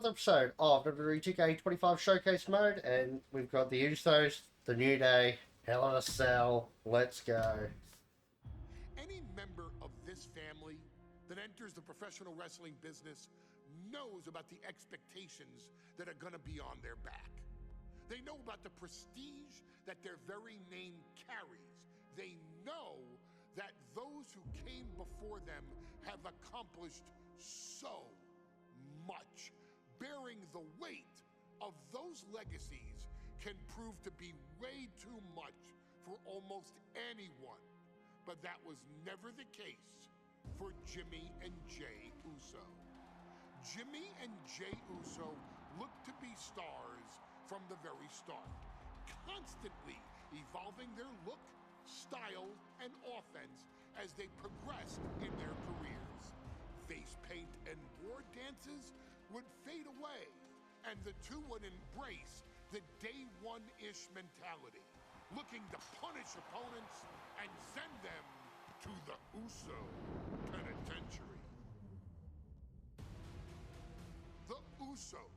another episode of WWE 2K25 Showcase Mode, and we've got the Usos, the New Day, Hell in a Cell. Let's go. Any member of this family that enters the professional wrestling business knows about the expectations that are going to be on their back. They know about the prestige that their very name carries. They know that those who came before them have accomplished so much. Bearing the weight of those legacies can prove to be way too much for almost anyone. But that was never the case for Jimmy and Jay Uso. Jimmy and Jay Uso looked to be stars from the very start, constantly evolving their look, style, and offense as they progressed in their careers. Face paint and war dances would fade away, and the two would embrace the day one-ish mentality, looking to punish opponents and send them to the Uso penitentiary. The Usos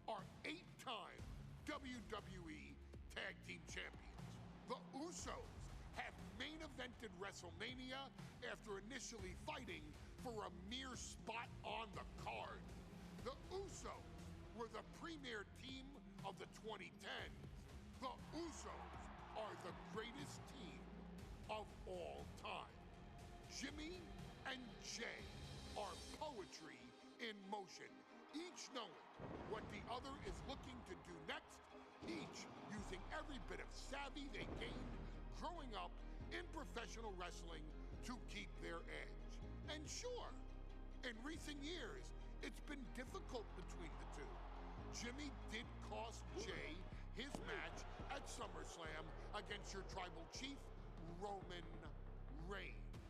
are 8-time WWE Tag Team Champions. The Usos have main evented WrestleMania after initially fighting for a mere spot on the card. The Usos were the premier team of the 2010s. The Usos are the greatest team of all time. Jimmy and Jay are poetry in motion, each knowing what the other is looking to do next, each using every bit of savvy they gained growing up in professional wrestling to keep their edge. And sure, in recent years, it's been difficult between the two. Jimmy did cost Jay his match at SummerSlam against your tribal chief, Roman Reigns.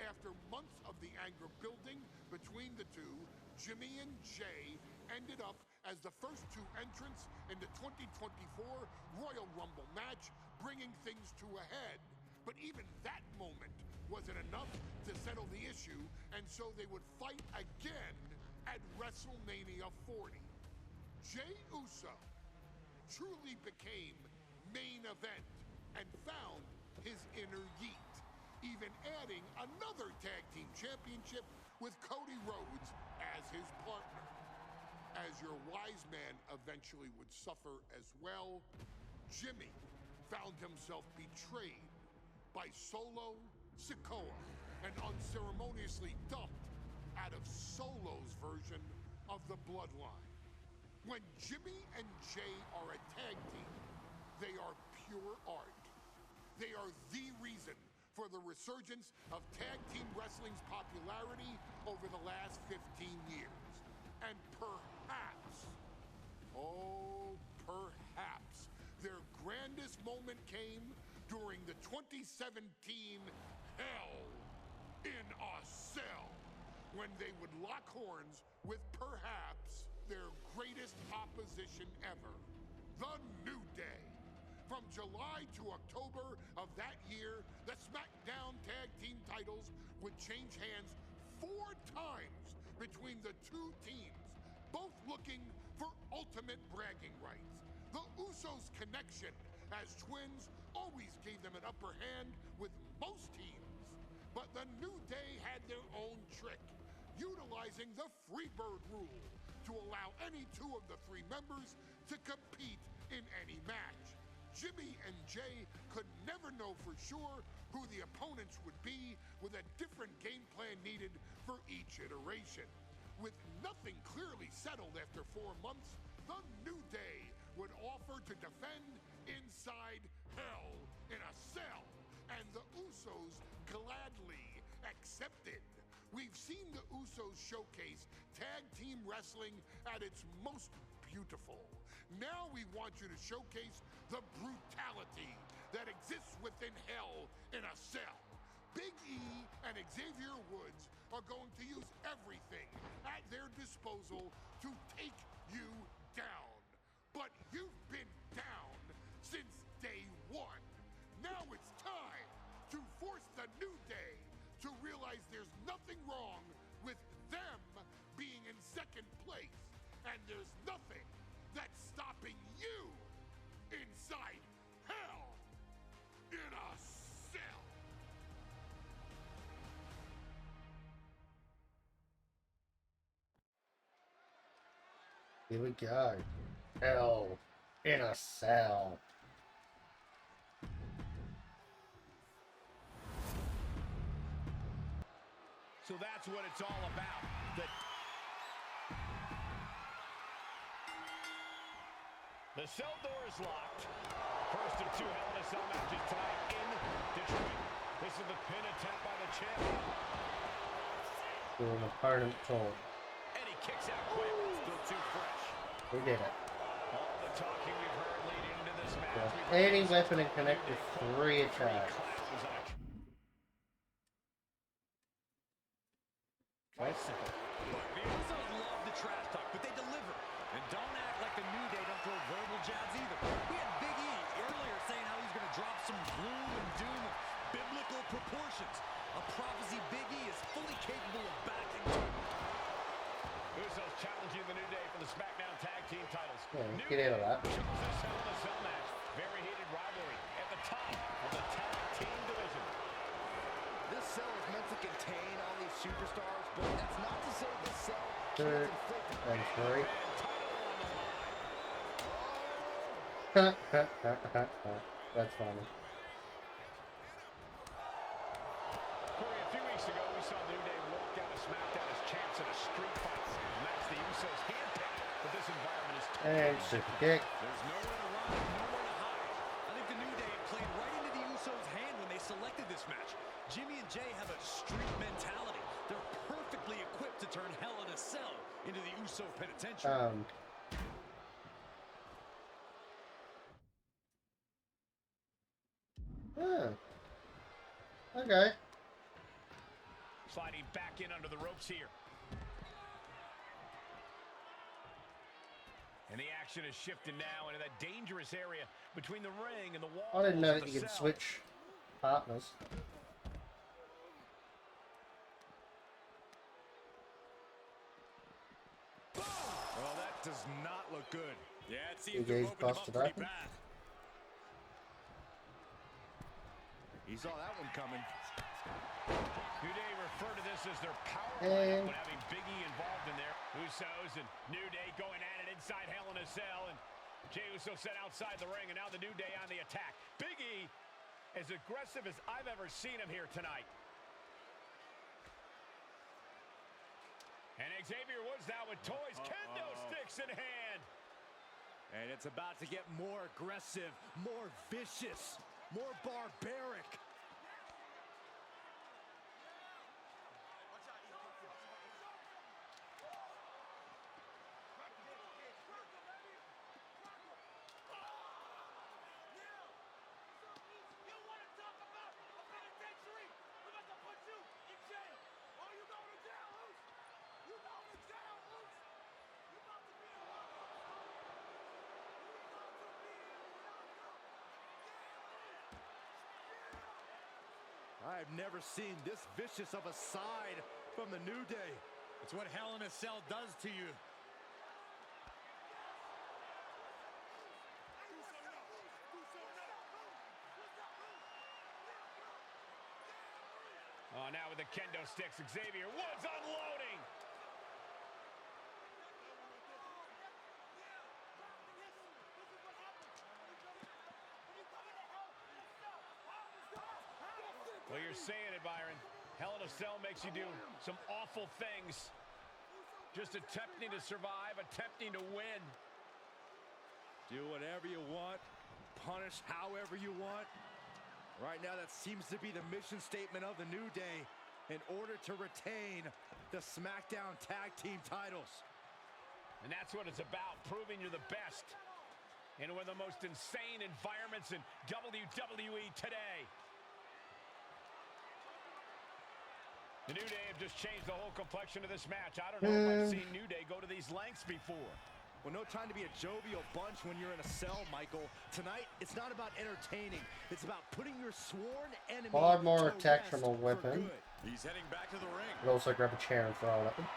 After months of the anger building between the two, Jimmy and Jay ended up as the first two entrants in the 2024 Royal Rumble match, bringing things to a head. But even that moment wasn't enough to settle the issue, and so they would fight again at WrestleMania 40. Jay Uso truly became main event and found his inner yeet, even adding another tag team championship with Cody Rhodes as his partner. As your wise man eventually would suffer as well, Jimmy found himself betrayed by Solo Sikoa and unceremoniously dumped out of Solo's version of the Bloodline. When Jimmy and Jay are a tag team, they are pure art. They are the reason for the resurgence of tag team wrestling's popularity over the last 15 years. And perhaps, oh, perhaps, their grandest moment came during the 2017 Hell in a Cell, when they would lock horns with perhaps their greatest opposition ever, the New Day. From July to October of that year, the SmackDown Tag Team titles would change hands 4 times between the two teams, both looking for ultimate bragging rights. The Usos' connection as twins always gave them an upper hand with most teams. But the New Day had their own trick, utilizing the Freebird rule to allow any two of the 3 members to compete in any match. Jimmy and Jay could never know for sure who the opponents would be, with a different game plan needed for each iteration. With nothing clearly settled after 4 months, the New Day would offer to defend inside Hell in a Cell, and the Usos gladly accepted. We've seen the Usos showcase tag team wrestling at its most beautiful. Now we want you to showcase the brutality that exists within Hell in a Cell. Big E and Xavier Woods are going to use everything at their disposal to take you down. But you've been down since day one. Now it's time to force the New Day to realize there's nothing wrong with them being in second place, and And there's nothing that's stopping you inside hell in a cell. Here we go. Hell in a cell. So that's what it's all about. The cell door is locked. First of two Hell in a Cell matches tonight in Detroit. This is the pin attempt by the champion. Do an opponent talk. And he kicks out quick. Still too fresh. We did it. All the talking we've heard leading into this match. Any weapon and connect with 3 attacks. Bicycle. Look, the Usos love the trash talk, but they deliver. And don't act like the New Day don't throw verbal jabs either. We had Big E earlier saying how he's going to drop some gloom and doom of biblical proportions. A prophecy Big E is fully capable of backing to. Usos challenging the New Day for the SmackDown Tag Team titles. Yeah, get out of that. Chose this Hell in a Cell match. Very heated rivalry at the top of the tag team division. This cell is meant to contain all these superstars, but that's not to say this cell can't inflict and 3. That's funny. Corey, a few weeks ago, we saw the New Day walk out of SmackDown as champs in a street fight. And that's the Usos handpicked, but this environment is And super kick. There's nowhere to run, nowhere to hide. I think the New Day played right into the Usos' hand when they selected this match. Jimmy and Jay have a street mentality. They're perfectly equipped to turn Hell in a Cell into the Uso penitentiary. Okay. Sliding back in under the ropes here. And the action is shifting now into that dangerous area between the ring and the wall. I didn't know that you could switch partners. Well, that does not look good. Yeah, it seems He to have opened him up busted pretty open. bad. He saw that one coming. New Day refer to this as their power lineup, but having Big E involved in there. Usos and New Day going at it inside Hell in a Cell, and Jey Uso set outside the ring, and now the New Day on the attack. Big E, as aggressive as I've ever seen him here tonight. And Xavier Woods now with toys, kendo sticks in hand. And it's about to get more aggressive, more vicious, more barbaric. I've never seen this vicious of a side from the New Day. It's what Hell in a Cell does to you. Oh, now with the kendo sticks, Xavier Woods unloading. Well, you're saying it, Byron. Hell in a Cell makes you do some awful things. Just attempting to survive, attempting to win. Do whatever you want, punish however you want. Right now, that seems to be the mission statement of the New Day in order to retain the SmackDown Tag Team titles. And that's what it's about, proving you're the best in one of the most insane environments in WWE today. The New Day have just changed the whole complexion of this match. I don't know if I've seen New Day go to these lengths before. Well, no time to be a jovial bunch when you're in a cell, Michael. Tonight, it's not about entertaining. It's about putting your sworn enemy 5 more to attacks rest from a weapon. He's heading back to the ring. But also grab a chair and throw it at them.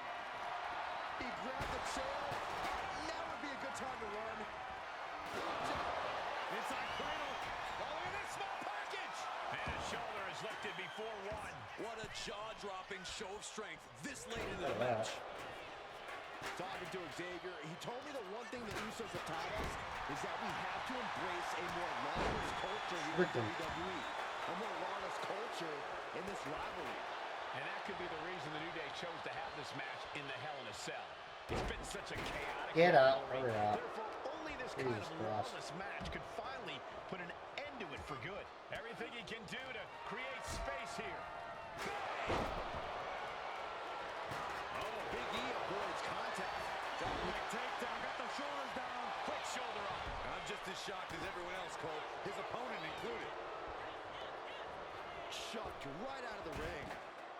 He grabbed the chair. time to run. Inside cradle. Oh, look at this small package. And his shoulder is lifted before one. What a jaw-dropping show of strength this late into the match. Talking to Xavier, he told me the one thing the Usos have taught us is that we have to embrace a more lawless culture here in WWE. A more lawless culture in this rivalry. And that could be the reason the New Day chose to have this match in the Hell in a Cell. It's been such a chaotic rivalry. Therefore, only this kind of lawless match could finally put an end to it for good. Everything he can do to create space here. Oh, Big E avoids contact. Got takedown, got the shoulders down. Quick shoulder up. I'm just as shocked as everyone else, Cole. His opponent included. Shoved right out of the ring.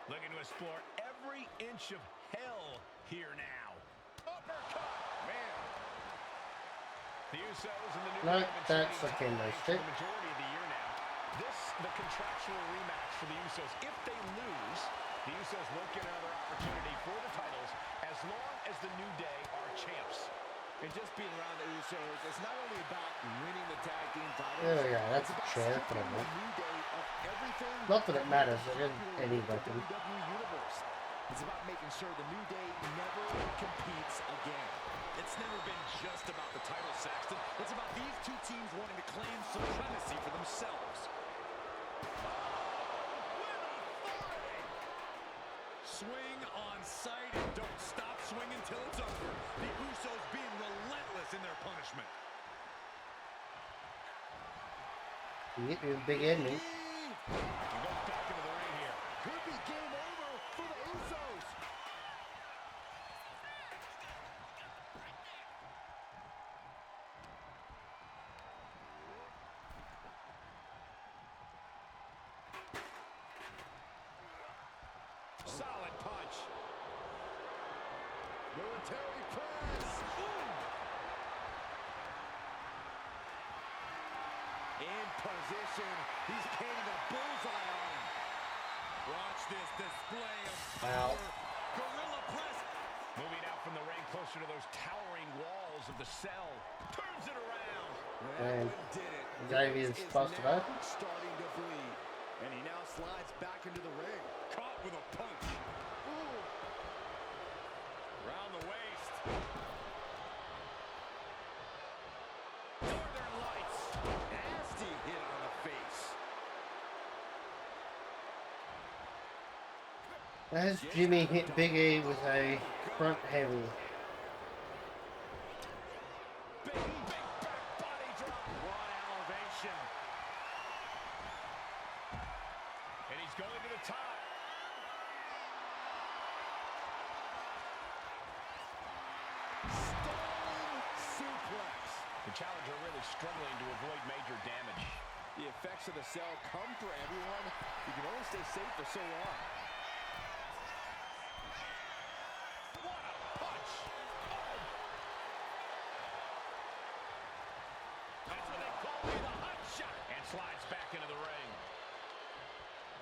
Looking to explore every inch of hell here now. Uppercut. Man. The Usos and the New Day have been trading for the majority of the year now. This, the contractual rematch for the Usos. If they lose, the Usos won't get another opportunity for the titles as long as the New Day are champs. And just being around the Usos, it's not only about winning the tag team titles. Oh yeah, that's a chair for them. Not that it matters, it isn't any weapon. It's about making sure the New Day never competes again. It's never been just about the title, Saxton. It's about these two teams wanting to claim supremacy for themselves. Swing on sight and don't stop swinging till it's over. The Usos being relentless in their punishment. Big ending. He goes back into the ring here. Could be game over for the Usos. Solid punch. Military press. In position. He's painting a bullseye on him. Watch this display of power. Gorilla press. Moving out from the ring closer to those towering walls of the cell. Turns it around. And did it. Xavier's busted up. Starting to bleed. And he now slides back into the ring. Caught with a punch. Ooh. Around the waist. Northern Lights. Nasty hit on the face. As Jimmy hit Big E with a front heavy. Big back body drop. One elevation. And he's going to the top. Stalling suplex. The challenger really struggling to avoid major damage. The effects of the cell come for everyone. You can only stay safe for so long. What a punch! Oh! That's what they call me, the hot shot. And slides back into the ring.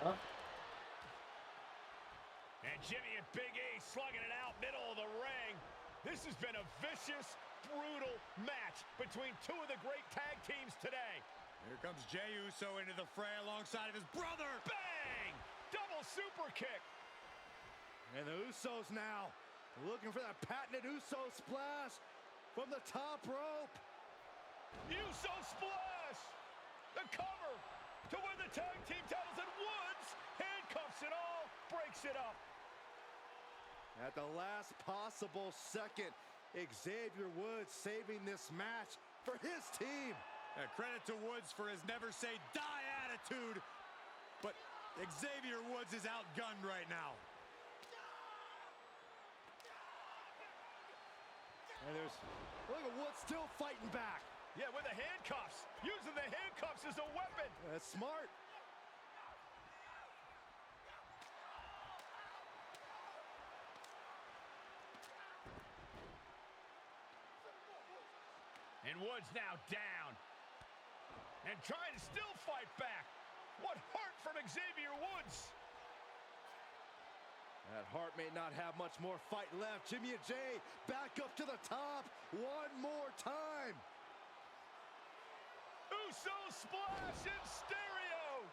Huh? And Jimmy and Big E slugging it out middle of the ring. This has been a vicious, brutal match between two of the great tag teams today. Here comes Jey Uso into the fray alongside of his brother. Bang! Double super kick. And the Usos now looking for that patented Uso splash from the top rope. Uso splash! The cover to win the tag team titles, and Woods handcuffs it all, breaks it up. At the last possible second, Xavier Woods saving this match for his team. Credit to Woods for his never say die attitude, but Xavier Woods is outgunned right now. And there's, look at Woods still fighting back. Yeah, with the handcuffs, using the handcuffs as a weapon. That's smart. And Woods now down. And trying to still fight back. What heart from Xavier Woods. That Hart may not have much more fight left. Jimmy and Jay back up to the top one more time. Usos splash in stereo.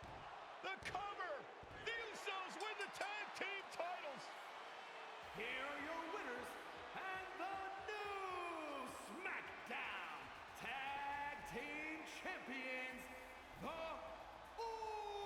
The cover. The Usos win the tag team titles. Here are your winners and the new SmackDown Tag Team Champions, the Usos!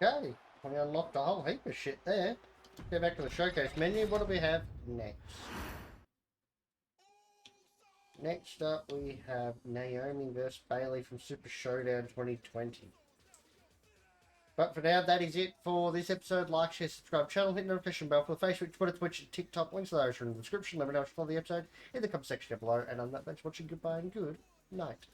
Okay, we unlocked a whole heap of shit there. Go back to the showcase menu. What do we have next? Next up, we have Naomi vs. Bailey from Super Showdown 2020. But for now, that is it for this episode. Like, share, subscribe, channel, hit the notification bell for the Facebook, Twitter, Twitch, and TikTok. Links to those are in the description. Let me know what you thought of the episode in the comment section down below. And on that, thanks for watching. Goodbye and good night.